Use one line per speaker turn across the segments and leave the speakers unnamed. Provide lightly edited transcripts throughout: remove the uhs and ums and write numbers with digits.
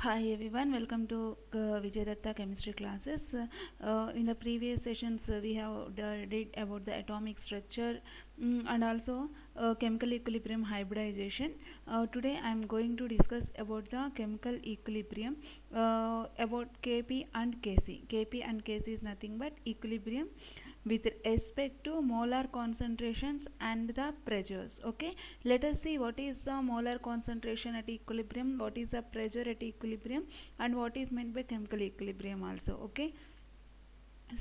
Hi everyone, welcome to Vijay Datta chemistry classes. In the previous sessions, we have did about the atomic structure and also chemical equilibrium hybridization. Today I am going to discuss about the chemical equilibrium, about Kp and Kc. Kp and Kc is nothing but equilibrium with respect to molar concentrations and the pressures. Okay, let us see what is the molar concentration at equilibrium, what is the pressure at equilibrium, and what is meant by chemical equilibrium also. Okay,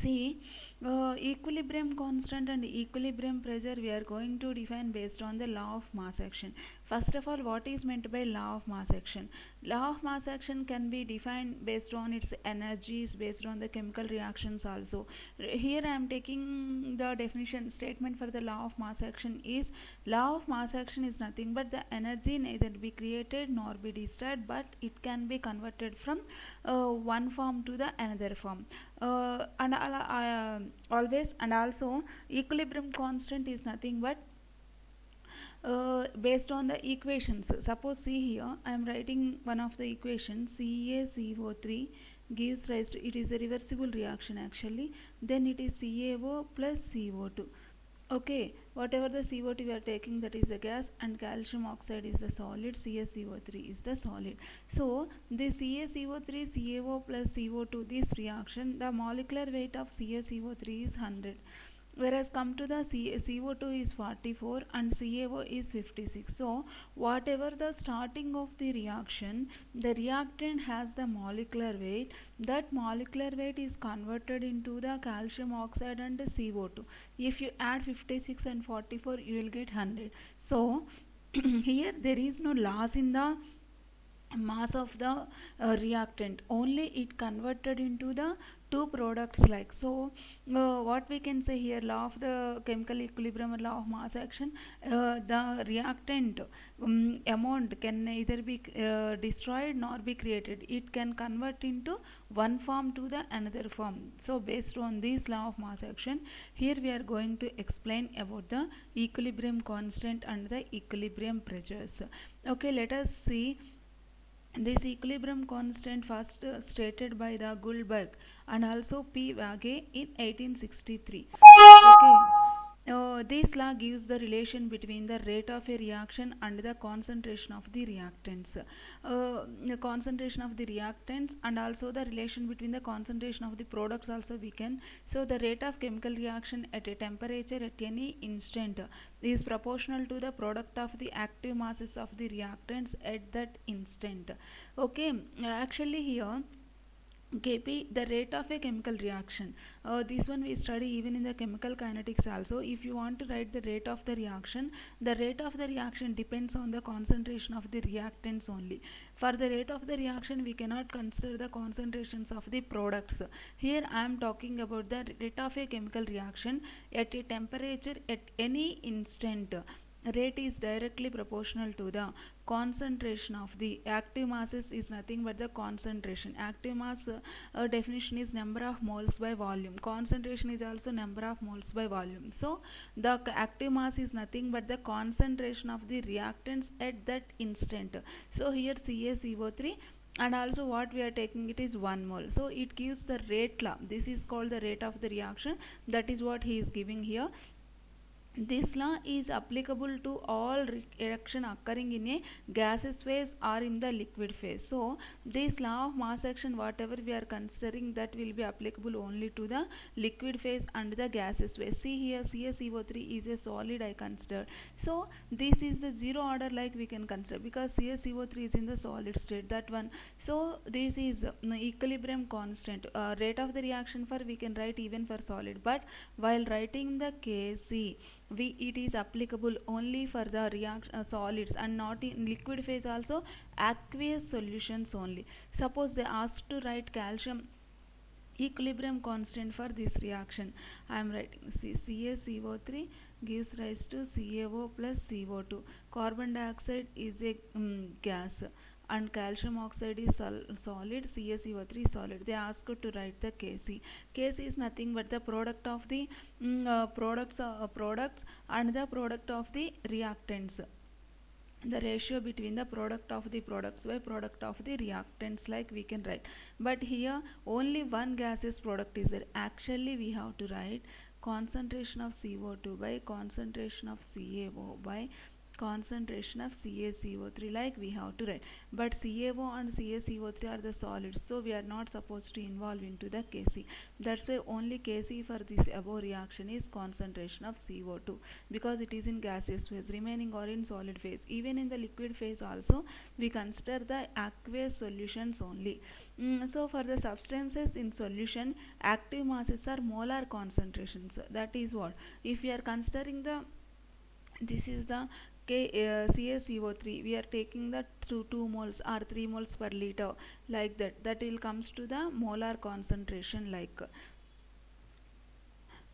see, equilibrium constant and equilibrium pressure we are going to define based on the law of mass action. First of all, what is meant by law of mass action? Law of mass action can be defined based on its energies, based on the chemical reactions also. Here I am taking the definition statement for the law of mass action is law of mass action is nothing but the energy neither be created nor be destroyed, but it can be converted from one form to the another form. Always and also equilibrium constant is nothing but based on the equations. Suppose see here I am writing one of the equations, CaCO3 gives rise to, it is a reversible reaction actually, then it is CaO plus CO2. Okay, whatever the CO2 we are taking, that is the gas, and calcium oxide is the solid, CaCO3 is the solid. So the CaCO3 CaO plus CO2, this reaction, the molecular weight of CaCO3 is 100, whereas come to the CO2 is 44 and CaO is 56. So whatever the starting of the reaction, the reactant has the molecular weight, that molecular weight is converted into the calcium oxide and the CO2. If you add 56 and 44, you will get 100. So here there is no loss in the mass of the reactant, only it converted into the two products like. So what we can say here, law of the chemical equilibrium and law of mass action, the reactant amount can neither be destroyed nor be created, it can convert into one form to the another form. So based on this law of mass action, here we are going to explain about the equilibrium constant and the equilibrium pressures. Okay, let us see this equilibrium constant first stated by the Goldberg and also P. Vage in 1863. Okay. This law gives the relation between the rate of a reaction and the concentration of the reactants. The concentration of the reactants and also the relation between the concentration of the products also we can. So the rate of chemical reaction at a temperature at any instant is proportional to the product of the active masses of the reactants at that instant. Okay, actually here Kp, the rate of a chemical reaction. This one we study even in the chemical kinetics also. If you want to write the rate of the rate of the reaction depends on the concentration of the reactants only. For the rate of the reaction, we cannot consider the concentrations of the products. Here I am talking about the rate of a chemical reaction at a temperature at any instant. Rate is directly proportional to the concentration of the active masses is nothing but the concentration. Active mass definition is number of moles by volume, concentration is also number of moles by volume. So the active mass is nothing but the concentration of the reactants at that instant. So here CaCO3 and also what we are taking, it is 1 mole, so it gives the rate law. This is called the rate of the reaction, that is what he is giving here. This law is applicable to all reaction occurring in a gaseous phase or in the liquid phase. So this law of mass action, whatever we are considering, that will be applicable only to the liquid phase and the gaseous phase. See here CaCO3 is a solid I considered. So this is the zero order like we can consider, because CaCO3 is in the solid state, that one. So this is equilibrium constant. Rate of the reaction for we can write even for solid, but while writing the Kc, it is applicable only for the solids and not in liquid phase also, aqueous solutions only. Suppose they ask to write calcium equilibrium constant for this reaction, I am writing CaCO3 gives rise to CaO plus CO2. Carbon dioxide is a gas and calcium oxide is solid, CaCO3 solid. They ask to write the Kc. Kc is nothing but the product of the products and the product of the reactants. the ratio between the product of the products by product of the reactants, like we can write. But here only one gaseous product is there. Actually we have to write concentration of CO2 by concentration of CaO by concentration of CaCO3, like we have to write. But CaO and CaCO3 are the solids, so we are not supposed to involve into the Kc. That's why only Kc for this above reaction is concentration of CO2, because it is in gaseous phase. Remaining are in solid phase. Even in the liquid phase also we consider the aqueous solutions only. So for the substances in solution, active masses are molar concentrations. That is what, if we are considering the, this is the CaCO3, we are taking the 2 moles or 3 moles per liter, like that will comes to the molar concentration. Like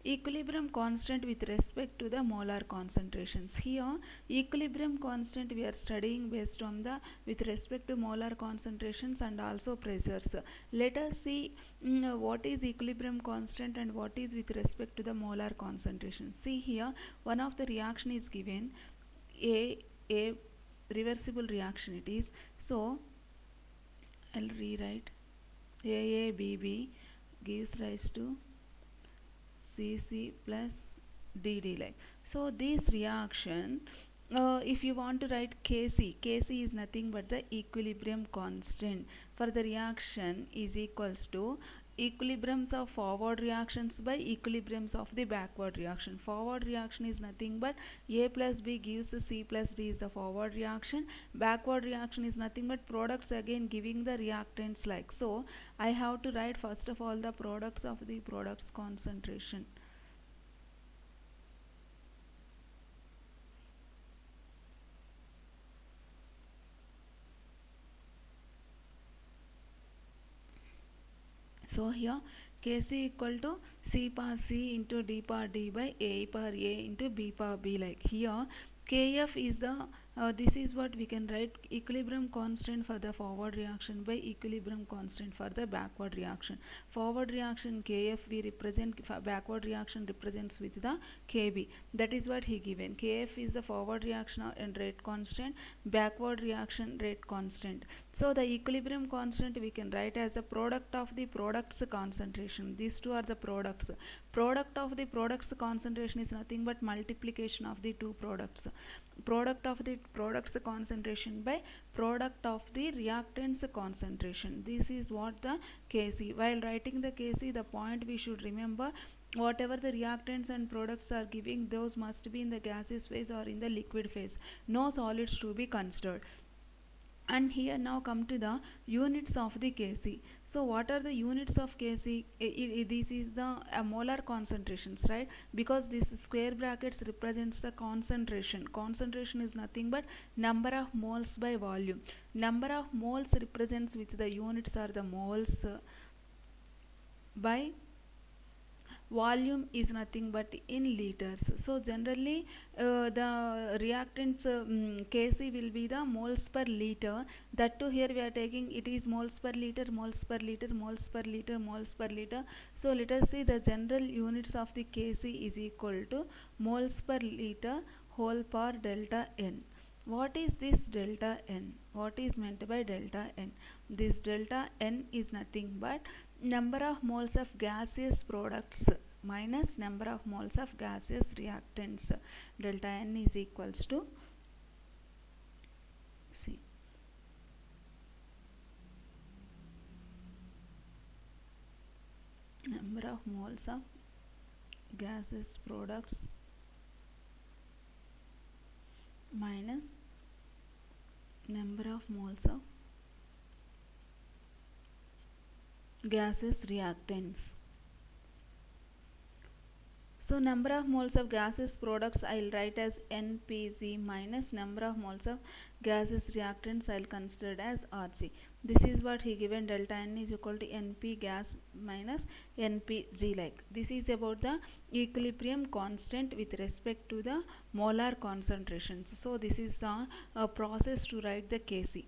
equilibrium constant with respect to the molar concentrations. Here equilibrium constant we are studying based on the with respect to molar concentrations and also pressures. Let us see what is equilibrium constant and what is with respect to the molar concentration. See here, one of the reaction is given, a reversible reaction it is. So I'll rewrite, AABB gives rise to Cc plus Dd, like. So this reaction, if you want to write Kc is nothing but the equilibrium constant for the reaction is equals to equilibriums of forward reactions by equilibriums of the backward reaction. Forward reaction is nothing but A plus B gives C plus D is the forward reaction. Backward reaction is nothing but products again giving the reactants, like. So I have to write first of all the products of the products concentration. So here Kc equal to C power C into D power D by A power A into B power B, like. Here Kf is the this is what we can write, equilibrium constant for the forward reaction by equilibrium constant for the backward reaction. Forward reaction Kf we represent, backward reaction represents with the Kb. That is what he given. Kf is the forward reaction and rate constant, backward reaction rate constant. So the equilibrium constant we can write as the product of the products concentration. These two are the products. Product of the products concentration is nothing but multiplication of the two products. Product of the products concentration by product of the reactants concentration. This is what the Kc. While writing the Kc, the point we should remember, whatever the reactants and products are giving, those must be in the gaseous phase or in the liquid phase. No solids to be considered. And here now come to the units of the Kc. So what are the units of Kc? This is the molar concentrations, right? Because this square brackets represents the concentration. Concentration is nothing but number of moles by volume. Number of moles represents with the units are the moles by volume is nothing but in liters. So generally the reactants Kc will be the moles per liter. That too here we are taking it is moles per liter, moles per liter, moles per liter, moles per liter. So let us see the general units of the Kc is equal to moles per liter whole power delta n. What is this delta n? What is meant by delta n? This delta n is nothing but number of moles of gaseous products minus number of moles of gaseous reactants. Delta n is equals to, see, number of moles of gaseous products minus number of moles of gaseous reactants. So number of moles of gaseous products I will write as NPG minus number of moles of gaseous reactants I will consider as RG. This is what he given, delta N is equal to NP gas minus NPG, like. This is about the equilibrium constant with respect to the molar concentrations. So this is the process to write the Kc.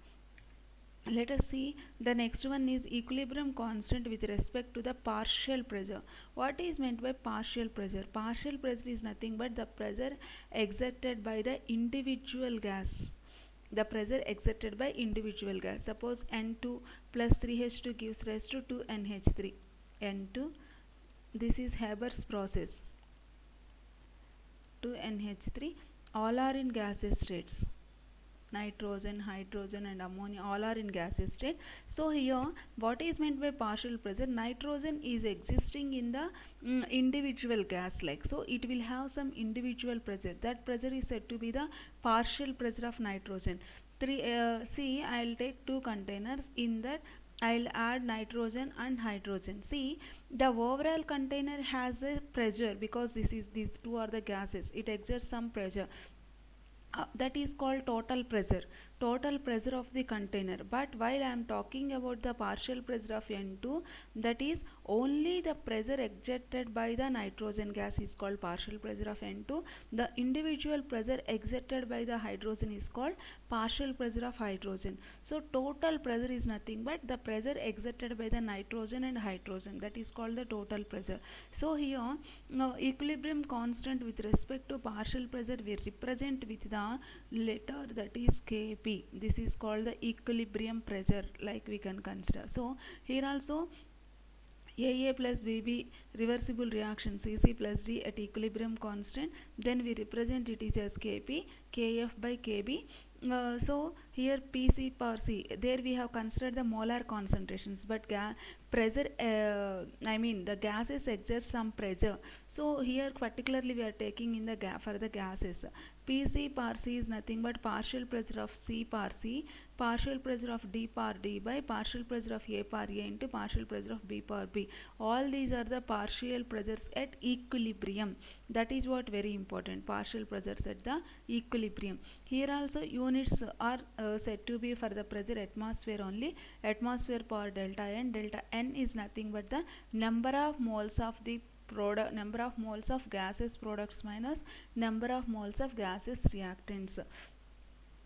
Let us see the next one is equilibrium constant with respect to the partial pressure. What is meant by partial pressure? Partial pressure is nothing but the pressure exerted by the individual gas. the pressure exerted by individual gas. Suppose N2 plus 3H2 gives rise to 2NH3. N2, this is Haber's process. 2NH3, all are in gaseous states. Nitrogen, hydrogen and ammonia all are in gaseous state. So here what is meant by partial pressure? Nitrogen is existing in the individual gas, like, so it will have some individual pressure. That pressure is said to be the partial pressure of nitrogen. See, I'll take two containers. In that I'll add nitrogen and hydrogen. See, the overall container has a pressure because these two are the gases. It exerts some pressure. That is called total pressure of the container. But while I am talking about the partial pressure of N2, that is only the pressure exerted by the nitrogen gas is called partial pressure of N2. The individual pressure exerted by the hydrogen is called partial pressure of hydrogen. So total pressure is nothing but the pressure exerted by the nitrogen and hydrogen, that is called the total pressure. So here now equilibrium constant with respect to partial pressure we represent with the letter that is Kp. This is called the equilibrium pressure, like we can consider. So here also AA plus BB reversible reaction CC plus D at equilibrium constant, then we represent it is as Kp, Kf by Kb. So here Pc per C, there we have considered the molar concentrations, but pressure, the gases exert some pressure. So here particularly we are taking in the for the gases. Pc per C is nothing but partial pressure of C per C, partial pressure of D per D by partial pressure of A per A into partial pressure of B per B. All these are the partial pressures at equilibrium. That is what very important, partial pressures at the equilibrium. Here also units are said to be for the pressure atmosphere only. Atmosphere per delta N. Delta N is nothing but the number of moles of the product, number of moles of gaseous products minus number of moles of gaseous reactants.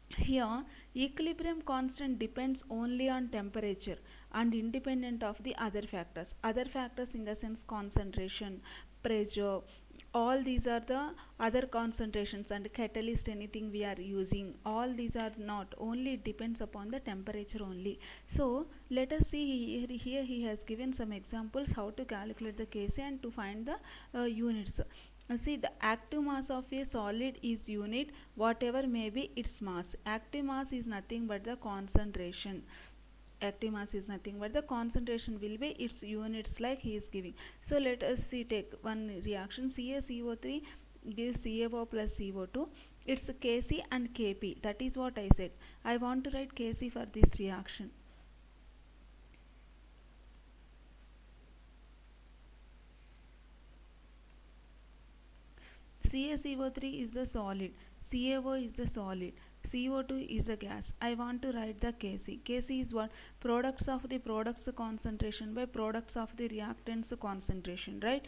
Here equilibrium constant depends only on temperature and independent of the other factors. Other factors in the sense concentration, pressure, all these are the other concentrations, and catalyst, anything we are using, all these are not, only depends upon the temperature only. So let us see here he has given some examples how to calculate the Kc and to find the units. See, the active mass of a solid is unit whatever may be its mass. Active mass is nothing but the concentration. Active mass is nothing but the concentration will be its units, like he is giving. So let us see, take one reaction. CaCO3 gives CaO plus CO2. It's Kc and Kp. That is what I said. I want to write Kc for this reaction. CaCO3 is the solid, CaO is the solid, CO2 is a gas. I want to write the Kc. Kc is what? Products of the products concentration by products of the reactants concentration, right?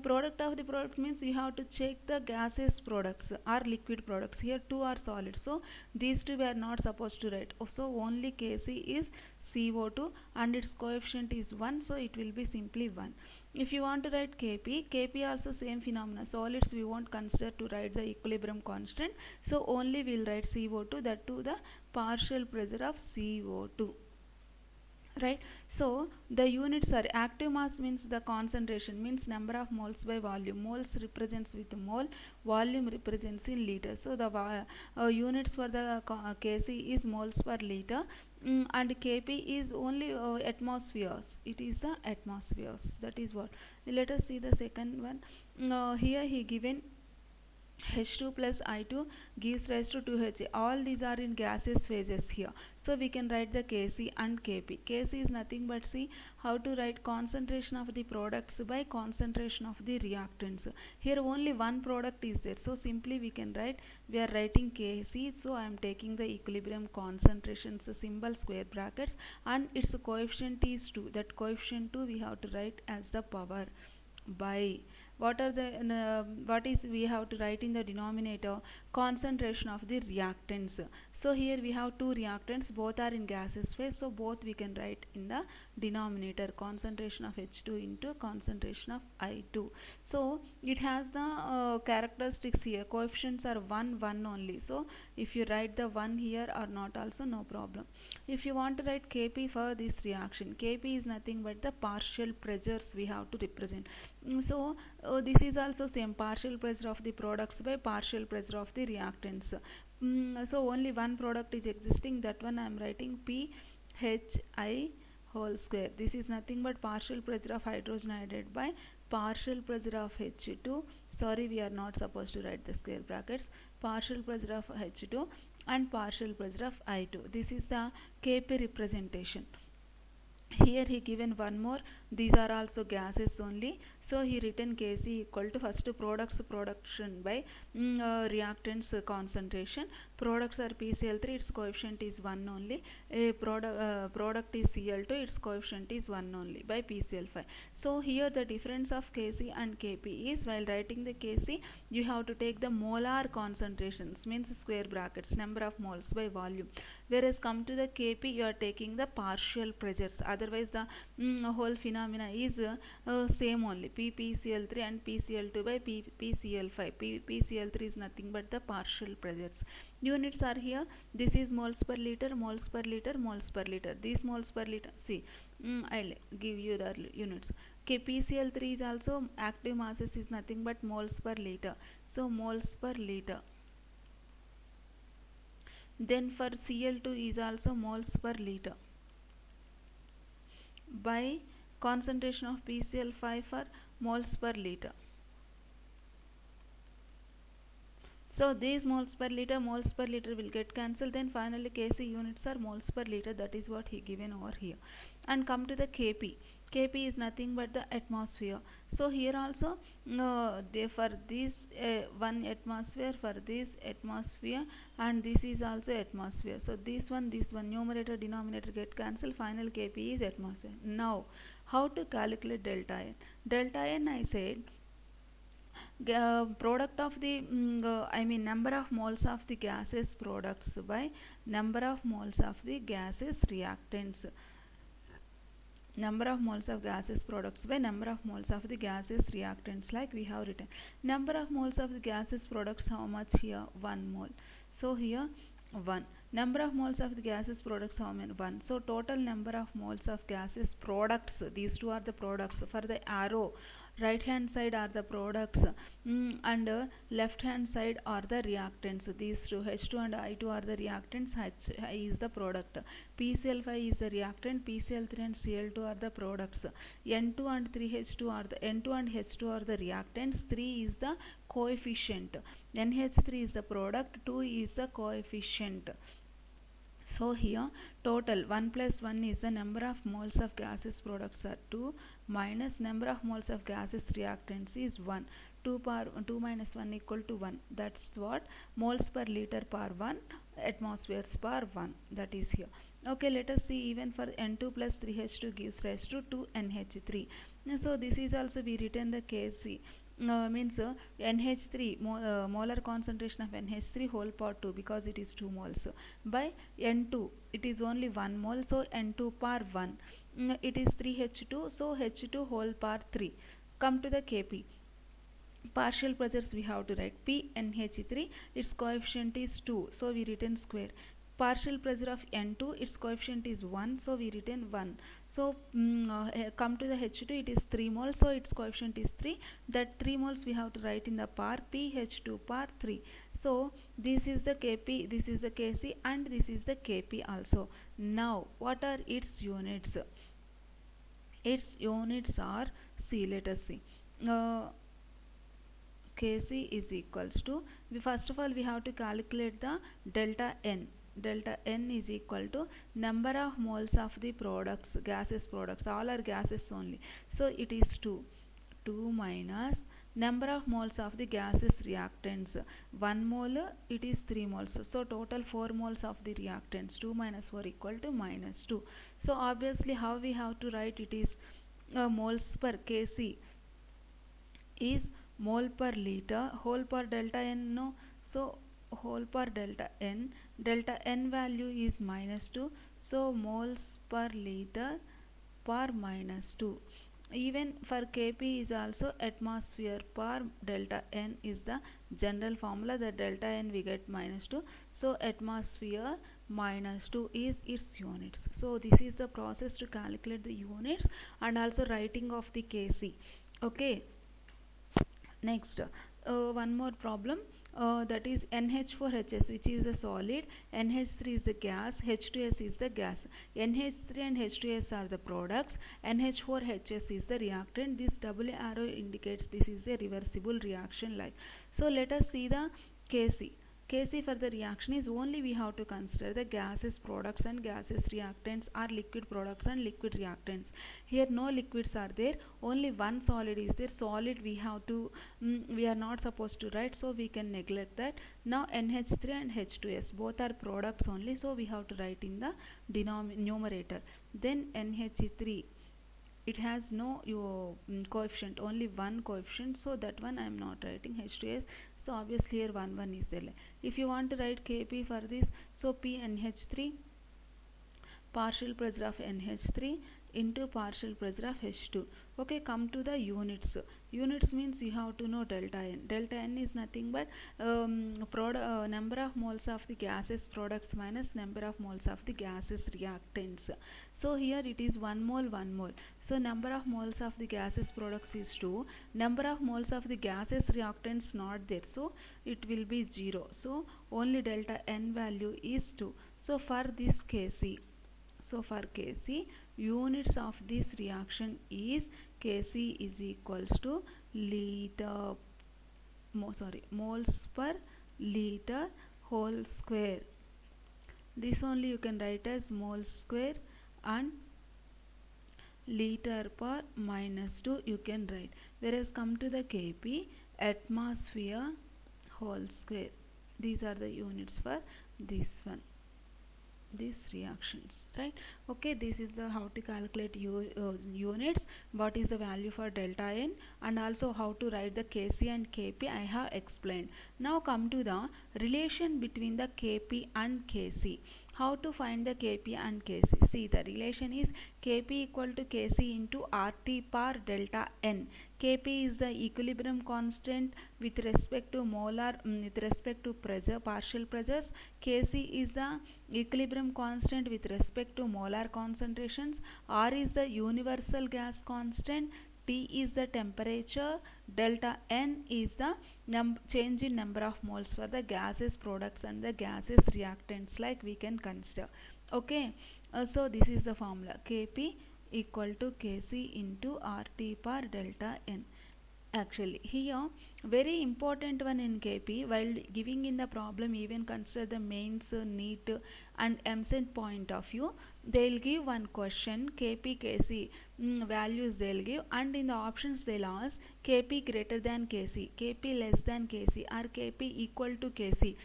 Product of the products means you have to check the gaseous products or liquid products. Here two are solid, so these two we are not supposed to write. So only Kc is CO2 and its coefficient is 1, so it will be simply 1. If you want to write Kp, Kp also same phenomena. Solids we won't consider to write the equilibrium constant, so only we'll write CO2, that to the partial pressure of CO2. Right, so the units are active mass means the concentration, means number of moles by volume. Moles represents with mole, volume represents in liters. So the units for the Kc is moles per liter, and Kp is only atmospheres. It is the atmospheres. That is what. Let us see the second one. Here he given H2 plus I2 gives rise to 2Ha. All these are in gaseous phases here. So we can write the Kc and Kp. Kc is nothing but, see how to write concentration of the products by concentration of the reactants. Here only one product is there. So simply we can write, we are writing Kc. So I am taking the equilibrium concentrations symbol square brackets, and its coefficient is 2. That coefficient 2 we have to write as the power by. What are the what is we have to write in the denominator? Concentration of the reactants. So here we have two reactants, both are in gaseous phase, so both we can write in the denominator, concentration of H2 into concentration of I2. So it has the characteristics here, coefficients are 1 1 only, so if you write the 1 here or not also no problem. If you want to write Kp for this reaction, Kp is nothing but the partial pressures we have to represent. So this is also same, partial pressure of the products by partial pressure of the reactants. So only one product is existing, that one I am writing PHI whole square. This is nothing but partial pressure of hydrogen iodide by partial pressure of H2. Sorry, we are not supposed to write the square brackets. Partial pressure of H2 and partial pressure of I2. This is the Kp representation. Here he given one more, these are also gases only, so he written Kc equal to first products production by reactants concentration. Products are PCl3, its coefficient is 1 only. A product is Cl2, its coefficient is 1 only by PCl5. So here the difference of Kc and Kp is, while writing the Kc you have to take the molar concentrations, means square brackets, number of moles by volume, whereas come to the Kp you are taking the partial pressures, otherwise the whole phenomena is same only, PCl3 and PCl2 by PCl5. PCl3 is nothing but the partial pressures. Units are here, this is moles per liter, moles per liter, moles per liter. These moles per liter, see, I'll give you the units. Okay, PCl3 is also active masses is nothing but moles per liter, so moles per liter. Then for Cl2 is also moles per liter by concentration of PCl5 for moles per liter. So these moles per liter will get cancelled, then finally Kc units are moles per liter, that is what he given over here. And come to the Kp. Kp is nothing but the atmosphere. So here also for this 1 atmosphere, for this atmosphere, and this is also atmosphere. So this one numerator denominator get cancelled, final Kp is atmosphere. Now how to calculate delta N? Delta N I said product of the number of moles of the gaseous products by number of moles of the gaseous reactants. Number of moles of gaseous products by number of moles of the gaseous reactants, like we have written. Number of moles of the gaseous products, how much here? 1 mole. So here 1. Number of moles of the gaseous products, how many? 1. So total number of moles of gaseous products, these two are the products. For the arrow, right hand side are the products and left hand side are the reactants. These two, H2 and I2 are the reactants, H is the product, PCl5 is the reactant, PCl3 and Cl2 are the products, N2 and 3H2 are the N2 and H2 are the reactants, 3 is the coefficient, NH3 is the product, 2 is the coefficient. So here total 1 plus 1 is the number of moles of gaseous products are 2 minus number of moles of gaseous reactants is 1. 2 minus 1 equal to 1. That's what moles per liter per 1, atmospheres per 1. That is here. Okay, let us see even for N2 plus 3H2 gives rise to 2NH3. So this is also we written the Kc. Means NH3 molar concentration of NH3 whole power 2 because it is 2 moles by N2 it is only 1 mole, so N2 per 1 it is 3H2, so H2 whole power 3. Come to the Kp. Partial pressures we have to write PNH3, its coefficient is 2, so we written square. Partial pressure of N2, its coefficient is 1, so we written 1. So come to the H2, it is 3 moles, so its coefficient is 3. That 3 moles we have to write in the par PH2 par 3. So this is the Kp, this is the Kc, and this is the Kp also. Now what are its units? Its units are, see, let us see. Kc is equals to, first of all we have to calculate the delta N. Delta N is equal to number of moles of the products, gaseous products, all are gases only, so it is 2 minus number of moles of the gaseous reactants, 1 mole it is 3 moles, so total 4 moles of the reactants, 2 minus 4 equal to minus 2. So obviously how we have to write it is moles per Kc is mole per liter whole per delta N, no, so whole per delta n value is -2, so moles per liter per -2. Even for Kp is also atmosphere per delta n is the general formula. The delta n we get -2, so atmosphere -2 is its units. So this is the process to calculate the units and also writing of the Kc. Okay, next one more problem, that is NH4HS, which is a solid, NH3 is the gas, H2S is the gas. NH3 and H2S are the products, NH4HS is the reactant. This double arrow indicates this is a reversible reaction like. So let us see the Kc. Kc for the reaction is only we have to consider the gases products and gases reactants, or liquid products and liquid reactants. Here no liquids are there, only one solid is there. Solid we have to we are not supposed to write, so we can neglect that. Now NH3 and H2S both are products only, so we have to write in the numerator. Then NH3, it has no coefficient, only one coefficient, so that one I am not writing. H2S, so obviously here 1 is there. If you want to write Kp for this, so PNH3, partial pressure of NH3 into partial pressure of H2. Okay, come to the units. Units means you have to know delta n. Delta n is nothing but number of moles of the gases products minus number of moles of the gases reactants. So here it is 1 mole 1 mole. So number of moles of the gases products is 2. Number of moles of the gases reactants not there, so it will be 0. So only delta n value is 2. So for this Kc, units of this reaction is Kc is equals to moles per liter whole square. This only you can write as moles square, and liter per -2 you can write. Whereas come to the Kp, atmosphere whole square. These are the units for this one, these reactions, right? Okay, this is the how to calculate units, what is the value for delta n, and also how to write the Kc and Kp I have explained. Now come to the relation between the Kp and Kc. How to find the Kp and Kc? See, the relation is Kp equal to Kc into RT per delta n. Kp is the equilibrium constant with respect to molar, with respect to pressure, partial pressures. Kc is the equilibrium constant with respect to molar concentrations. R is the universal gas constant. T is the temperature. Delta n is the change in number of moles for the gases products and the gases reactants, like we can consider. Okay, so this is the formula, Kp equal to Kc into RT per delta n. Actually here very important one in Kp, while giving in the problem, even consider the mains, NEET and MCET point of view, they'll give one question Kp Kc values they'll give, and in the options they'll ask Kp greater than Kc, Kp less than Kc, or Kp equal to Kc.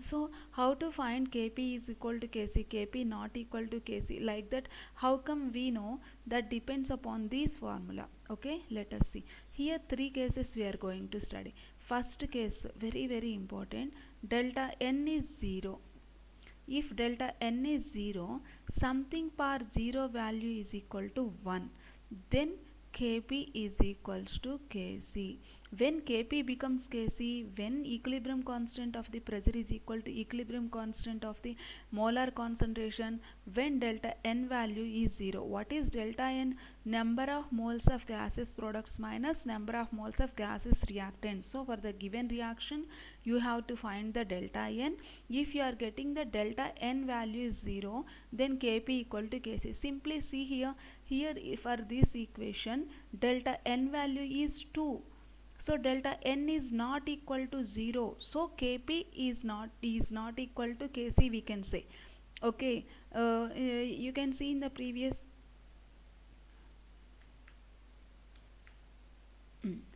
So how to find Kp is equal to Kc, Kp not equal to Kc, like that? How come we know? That depends upon this formula. Okay, let us see. Here 3 cases we are going to study. First case, very important, delta n is 0. If delta n is 0, something per 0 value is equal to 1, then Kp is equals to Kc. When Kp becomes Kc, when equilibrium constant of the pressure is equal to equilibrium constant of the molar concentration, when delta n value is 0. What is delta n? Number of moles of gases products minus number of moles of gases reactants. So for the given reaction, you have to find the delta n. If you are getting the delta n value is 0, then Kp equal to Kc. Simply see here for this equation, delta n value is 2. So delta n is not equal to 0. So Kp is not equal to Kc, we can say. Okay, you can see in the previous.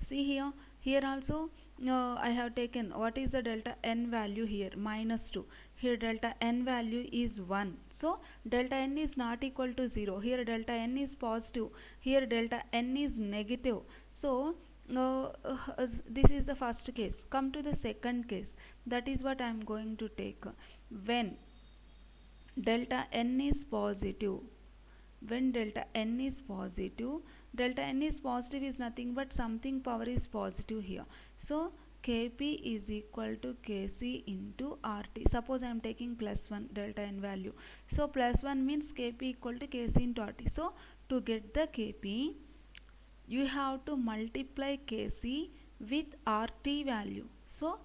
See here also I have taken what is the delta n value here, -2. Here delta n value is 1. So delta n is not equal to 0. Here delta n is positive. Here delta n is negative. So this is the first case. Come to the second case. That is what I am going to take. When delta n is positive, when delta n is positive, delta n is positive is nothing but something power is positive here. So Kp is equal to Kc into Rt. Suppose I am taking plus 1 delta n value. So plus 1 means Kp equal to Kc into Rt. So to get the Kp, you have to multiply Kc with Rt value. So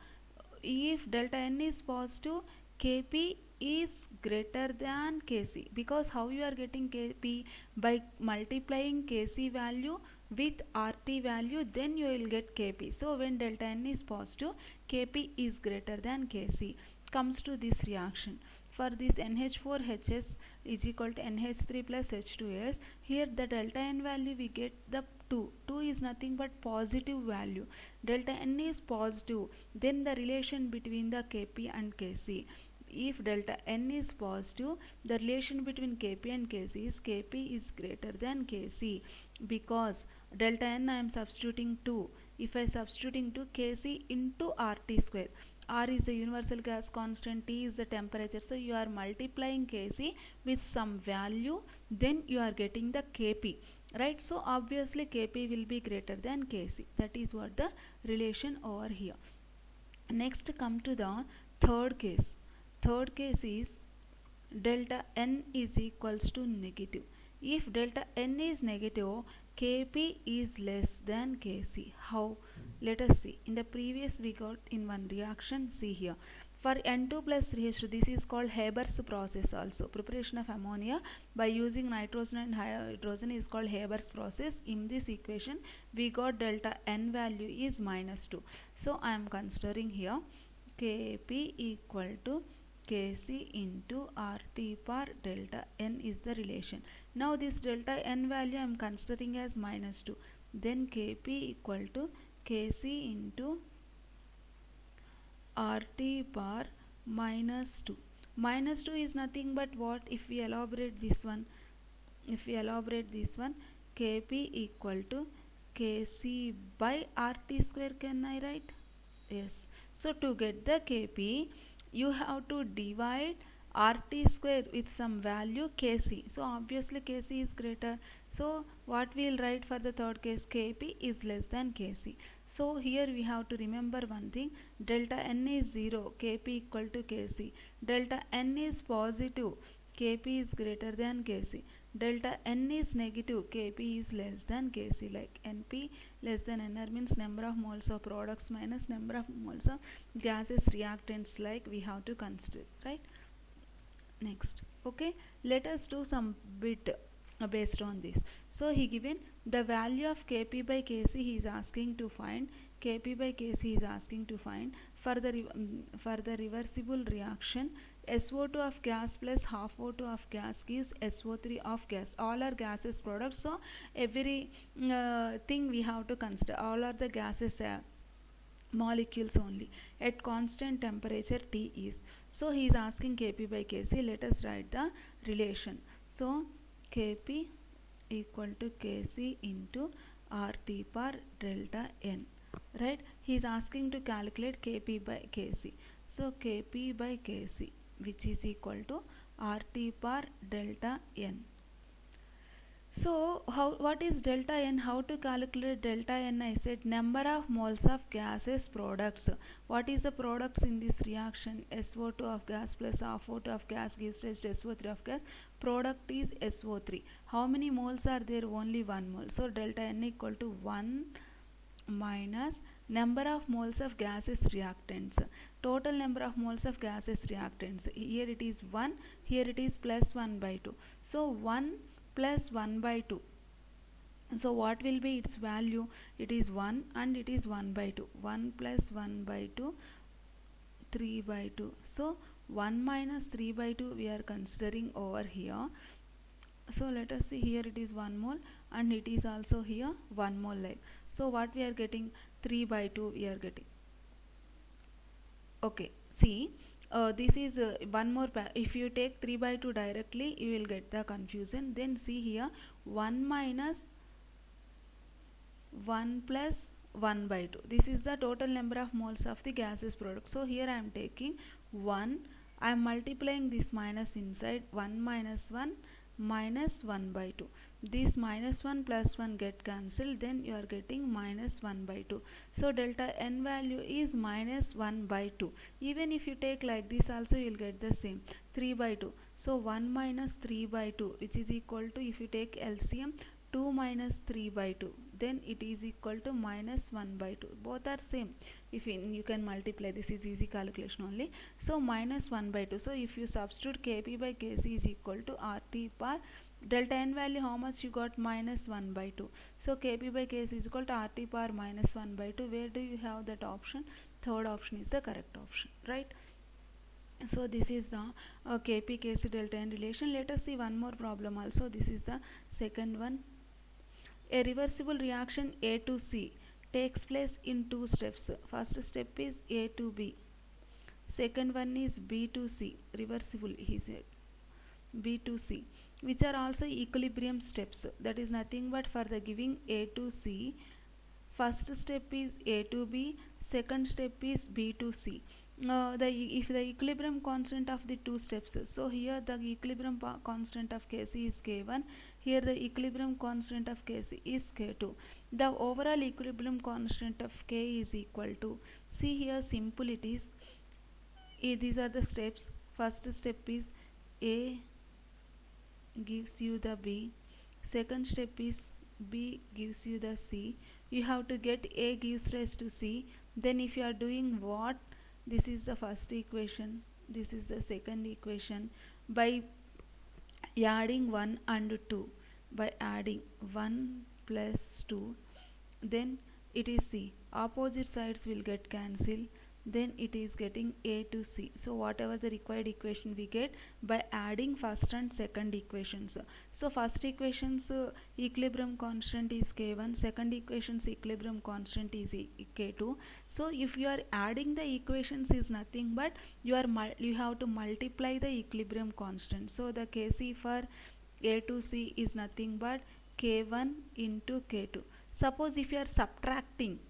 if delta n is positive, Kp is greater than Kc, because how you are getting Kp? By multiplying Kc value with Rt value, then you will get Kp. So when delta n is positive, Kp is greater than Kc. Comes to this reaction. For this NH4HS is equal to NH3 plus H2S. Here the delta n value we get the 2. 2 is nothing but positive value. Delta n is positive, then the relation between the Kp and Kc. If delta n is positive, the relation between Kp and Kc is Kp is greater than Kc, because delta n I am substituting 2. If I substituting 2, Kc into Rt square. R is the universal gas constant, T is the temperature. So you are multiplying Kc with some value, then you are getting the Kp. Right? So obviously Kp will be greater than Kc. That is what the relation over here. Next, come to the third case. Third case is delta n is equals to negative. If delta n is negative, Kp is less than Kc. How? Let us see. In the previous we got in one reaction. See here. For N2 plus 3H2, this is called Haber's process also. Preparation of ammonia by using nitrogen and hydrogen is called Haber's process. In this equation, we got delta n value is minus 2. So I am considering here Kp equal to Kc into Rt per delta n is the relation. Now this delta n value I am considering as minus 2. Then Kp equal to Kc into Rt per minus 2. Minus 2 is nothing but what? If we elaborate this one, Kp equal to Kc by Rt square, can I write? Yes. So to get the Kp, you have to divide Rt square with some value Kc. So obviously Kc is greater. So what we will write for the third case? Kp is less than Kc. So here we have to remember one thing. Delta n is 0, Kp equal to Kc. Delta n is positive, Kp is greater than Kc. Delta n is negative, Kp is less than Kc. Like Np less than Nr means number of moles of products minus number of moles of gases reactants, like we have to consider, right? Next, okay, let us do some bit based on this. So he given the value of Kp by Kc, he is asking to find. Kp by Kc he is asking to find. For the reversible reaction, SO2 of gas plus half O2 of gas gives SO3 of gas. All are gases products, so every thing we have to consider. All are the gases molecules only at constant temperature T is. So he is asking Kp by Kc. Let us write the relation. So Kp equal to Kc into Rt per delta n. Right? He is asking to calculate Kp by Kc. So Kp by Kc, which is equal to Rt per delta n. So what is delta n? How to calculate delta n? I said number of moles of gases products. What is the products in this reaction? SO2 of gas plus half O2 of gas gives rise to SO3 of gas. Product is SO3. How many moles are there? Only 1 mole. So delta n equal to 1 minus number of moles of gases reactants. Total number of moles of gases reactants. Here it is 1. Here it is plus 1 by 2. So 1 plus 1 by 2. So what will be its value? It is 1 and it is 1 by 2. 1 plus 1 by 2, 3 by 2. So 1 minus 3 by 2 we are considering over here. So let us see, here it is 1 mole and it is also here 1 mole like. So what we are getting? 3 by 2 we are getting. Okay, see, this is one more. If you take 3 by 2 directly, you will get the confusion. Then see here, 1 minus 1 plus 1 by 2. This is the total number of moles of the gaseous product. So here I am taking 1, I am multiplying this minus inside, 1 minus 1 minus 1 by 2. This minus 1 plus 1 get cancelled, then you are getting minus 1 by 2. So delta n value is minus 1 by 2. Even if you take like this also, you will get the same, 3 by 2. So 1 minus 3 by 2, which is equal to, if you take LCM, 2 minus 3 by 2, then it is equal to minus 1 by 2. Both are same. If you can multiply, this is easy calculation only. So minus 1 by 2. So if you substitute Kp by Kc is equal to RT per delta n value, how much you got? Minus 1 by 2. So Kp by Kc is equal to RT per minus 1 by 2. Where do you have that option? Third option is the correct option, right? So this is the Kp Kc delta n relation. Let us see one more problem also. This is the second one. A reversible reaction A to C takes place in two steps. First step is A to B. Second one is B to C. Reversible, he said. B to C, which are also equilibrium steps. That is nothing but for the giving A to C. First step is A to B. Second step is B to C. If the equilibrium constant of the two steps, so here the equilibrium constant of Kc is K1, here the equilibrium constant of Kc is K2. The overall equilibrium constant of K is equal to, see here simple it is, these are the steps. First step is A gives you the B, second step is B gives you the C. You have to get A gives rise to C. Then if you are doing what? This is the first equation, this is the second equation. By adding 1 and 2, by adding 1 plus 2, then it is C. Opposite sides will get cancelled, then it is getting A to C. So whatever the required equation we get by adding first and second equations. So first equation's equilibrium constant is K1, second equation's equilibrium constant is K2. So if you are adding the equations is nothing but you have to multiply the equilibrium constant. So the Kc for A to C is nothing but K1 into K2. Suppose if you are subtracting,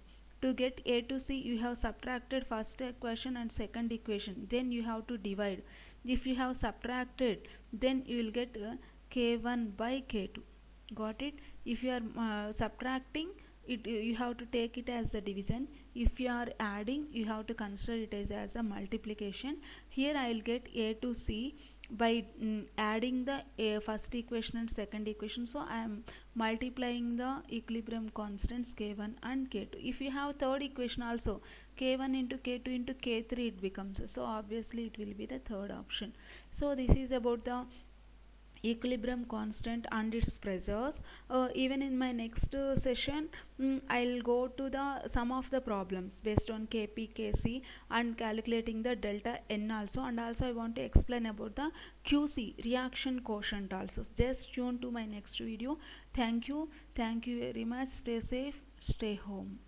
to get A to C, you have subtracted first equation and second equation, then you have to divide. If you have subtracted, then you will get K1 by K2. Got it? If you are subtracting it, you have to take it as the division. If you are adding, you have to consider it as a multiplication. Here I will get A to C by adding the first equation and second equation. So I am multiplying the equilibrium constants K1 and K2. If you have third equation also, K1 into K2 into K3 it becomes. So obviously it will be the third option. So this is about the equilibrium constant and its pressures. Even in my next session, I'll go to the some of the problems based on Kp, Kc and calculating the delta N also, and also I want to explain about the QC, reaction quotient also. Just tune to my next video. Thank you very much. Stay safe, stay home.